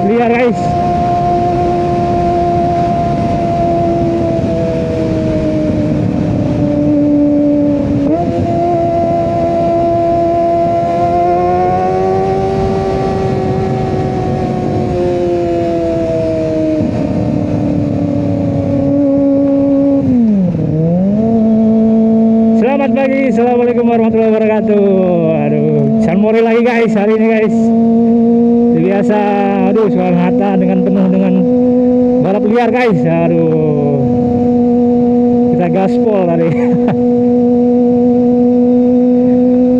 Liar guys. Selamat pagi, assalamualaikum warahmatullahi wabarakatuh. Aduh, San lagi guys hari ini guys. Biasa, aduh Soekarno-Hatta dengan penuh dengan balap liar guys. Aduh, kita gaspol tadi.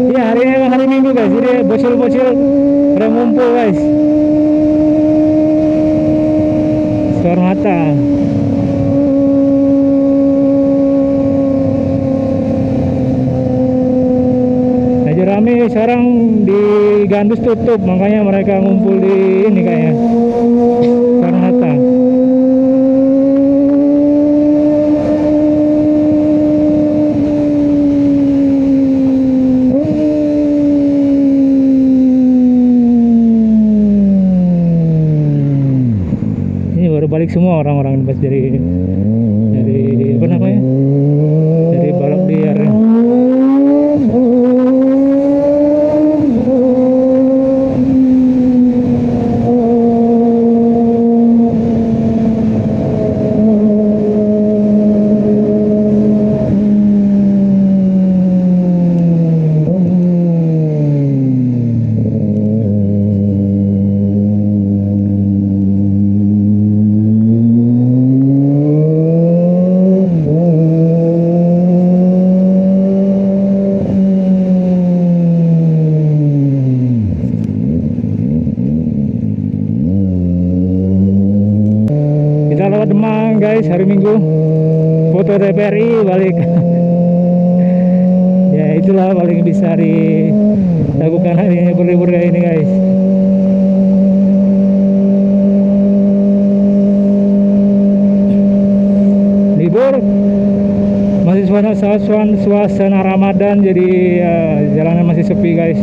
Ya hari ini memang hari Minggu guys, jadi bocil-bocil pada ngumpul guys. Soekarno-Hatta. Rame sekarang di Gandus tutup, makanya mereka ngumpul di ini kayaknya Soekarno-Hatta. Ini baru balik semua orang-orang pas dari apa namanya, dari balap liar. Demang guys hari Minggu, foto TPRI balik. Ya itulah paling bisa dilakukan hari ini, berlibur kayak ini guys. Libur masih suasana Ramadan, jadi jalanan masih sepi guys.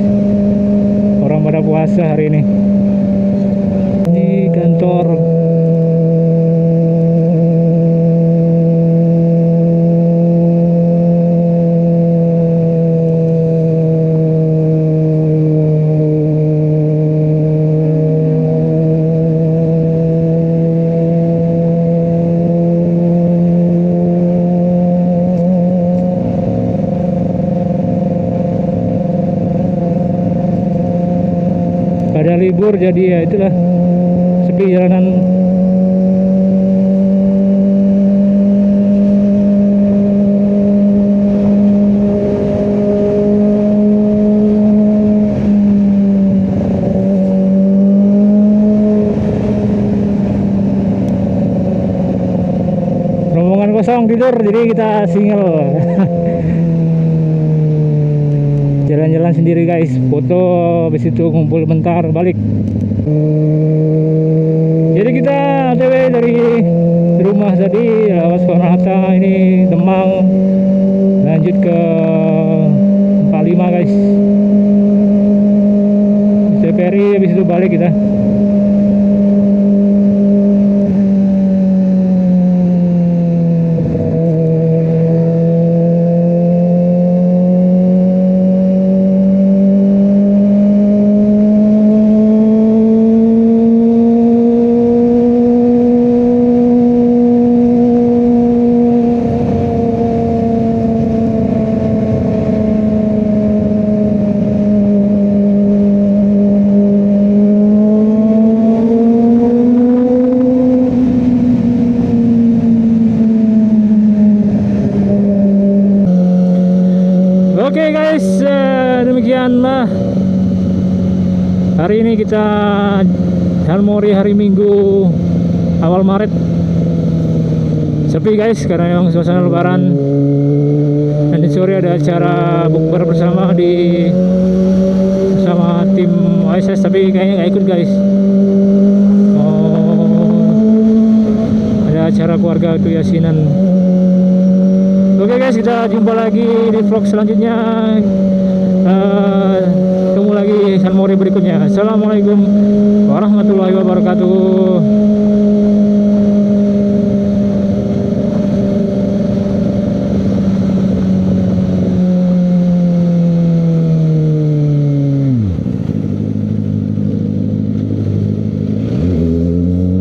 Orang pada puasa hari ini. Ini kantor. Pada libur jadi ya itulah sepi jalanan. Rombongan kosong tidur, jadi kita single. Jalan-jalan sendiri guys, foto, habis itu ngumpul bentar balik. Jadi kita OTW dari rumah tadi Soekarno-Hatta ini Demang, lanjut ke 45 guys, TPRI, habis itu balik kita. Hari ini kita Salmori hari Minggu awal Maret. Sepi guys karena memang suasana lebaran. Nanti sore ada acara bukber bersama sama tim OSS, tapi kayaknya nggak ikut guys. Ada acara keluarga keyasinan. Oke guys, kita jumpa lagi di vlog selanjutnya. Ketemu lagi Salmori berikutnya. Assalamualaikum warahmatullahi wabarakatuh.